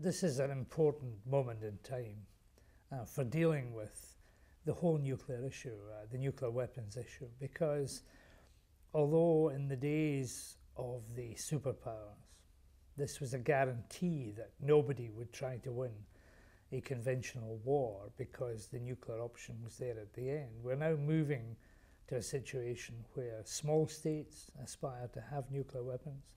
this is an important moment in time for dealing with the whole nuclear issue, the nuclear weapons issue, because although in the days of the superpowers, this was a guarantee that nobody would try to win a conventional war because the nuclear option was there at the end. We're now moving to a situation where small states aspire to have nuclear weapons.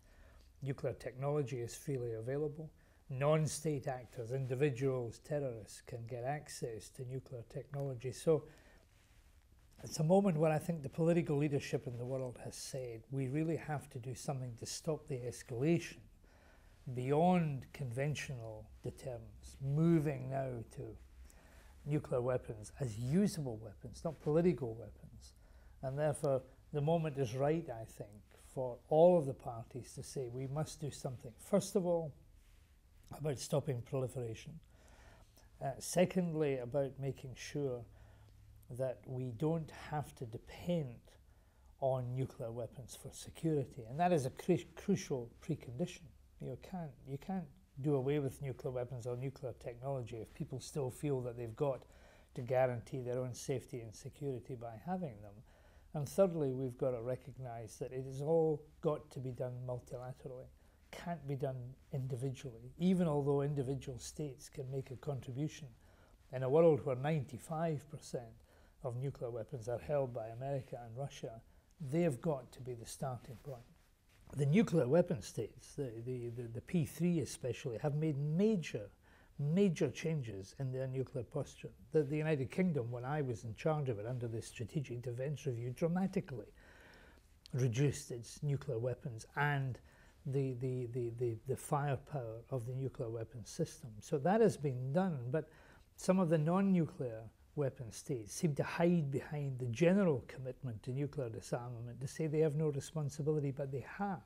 Nuclear technology is freely available. Non-state actors, individuals, terrorists can get access to nuclear technology. So it's a moment where I think the political leadership in the world has said we really have to do something to stop the escalation beyond conventional deterrence, moving now to nuclear weapons as usable weapons, not political weapons. And therefore, the moment is right, I think, for all of the parties to say we must do something. First of all, about stopping proliferation. Secondly, about making sure that we don't have to depend on nuclear weapons for security. And that is a crucial precondition. You can't do away with nuclear weapons or nuclear technology if people still feel that they've got to guarantee their own safety and security by having them. And thirdly, we've got to recognize that it has all got to be done multilaterally. Can't be done individually, even although individual states can make a contribution. In a world where 95% of nuclear weapons are held by America and Russia, they've got to be the starting point. The nuclear weapon states, the P3 especially, have made major changes in their nuclear posture. The United Kingdom, when I was in charge of it under the Strategic Defence Review, dramatically reduced its nuclear weapons and the firepower of the nuclear weapons system. So that has been done, but some of the non-nuclear weapon states seem to hide behind the general commitment to nuclear disarmament to say they have no responsibility, but they have.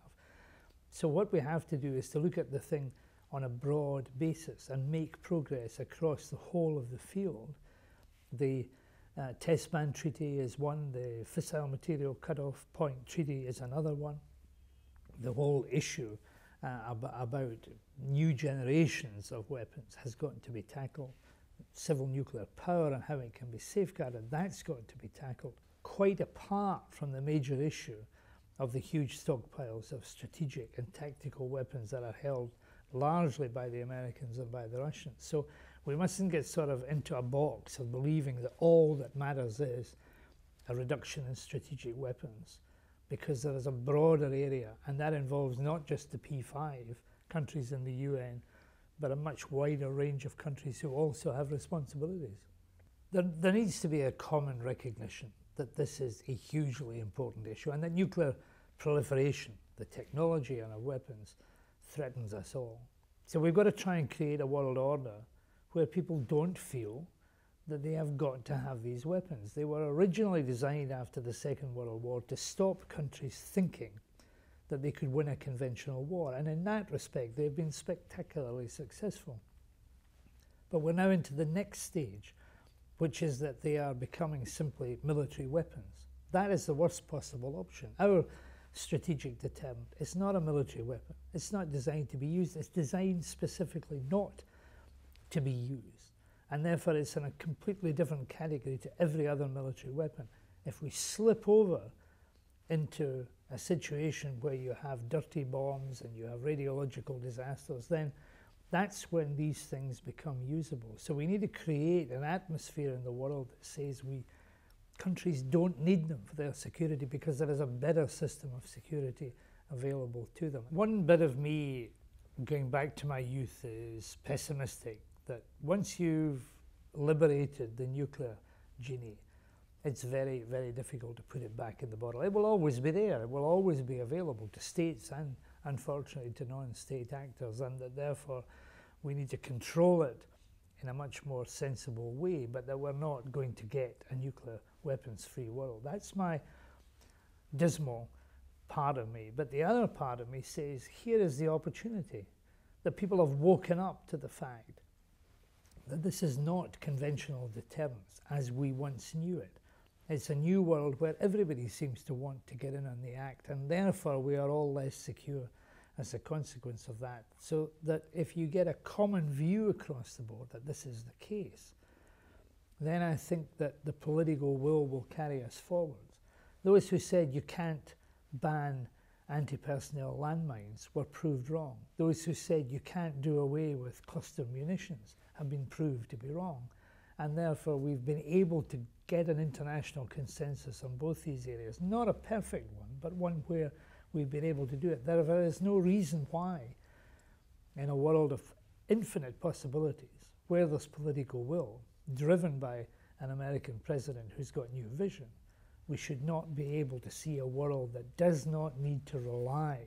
So what we have to do is to look at the thing on a broad basis and make progress across the whole of the field. The Test Ban Treaty is one, the Fissile Material Cutoff Point Treaty is another one. The whole issue about new generations of weapons has got to be tackled. Civil nuclear power and how it can be safeguarded, that's got to be tackled, quite apart from the major issue of the huge stockpiles of strategic and tactical weapons that are held largely by the Americans and by the Russians. So we mustn't get sort of into a box of believing that all that matters is a reduction in strategic weapons, because there is a broader area, and that involves not just the P5 countries in the UN, but a much wider range of countries who also have responsibilities. There needs to be a common recognition that this is a hugely important issue and that nuclear proliferation, the technology and our weapons, threatens us all. So we've got to try and create a world order where people don't feel that they have got to have these weapons. They were originally designed after the Second World War to stop countries thinking that they could win a conventional war, and in that respect they've been spectacularly successful. But we're now into the next stage, which is that they are becoming simply military weapons. That is the worst possible option. Our strategic deterrent is not a military weapon. It's not designed to be used. It's designed specifically not to be used. And therefore it's in a completely different category to every other military weapon. If we slip over into a situation where you have dirty bombs and you have radiological disasters, then that's when these things become usable. So we need to create an atmosphere in the world that says countries don't need them for their security because there is a better system of security available to them. One bit of me, going back to my youth, is pessimistic that once you've liberated the nuclear genie, it's very, very difficult to put it back in the bottle. It will always be there. It will always be available to states and, unfortunately, to non-state actors, and that therefore we need to control it in a much more sensible way, but that we're not going to get a nuclear weapons-free world. That's my dismal part of me. But the other part of me says, here is the opportunity, that people have woken up to the fact that this is not conventional deterrence as we once knew it. It's a new world where everybody seems to want to get in on the act, and therefore we are all less secure as a consequence of that. So that if you get a common view across the board that this is the case, then I think that the political will carry us forwards. Those who said you can't ban anti-personnel landmines were proved wrong. Those who said you can't do away with cluster munitions have been proved to be wrong. And therefore we've been able to get an international consensus on both these areas. Not a perfect one, but one where we've been able to do it. There is no reason why, in a world of infinite possibilities, where there's political will, driven by an American president who's got new vision, we should not be able to see a world that does not need to rely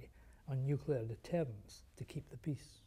on nuclear deterrence to keep the peace.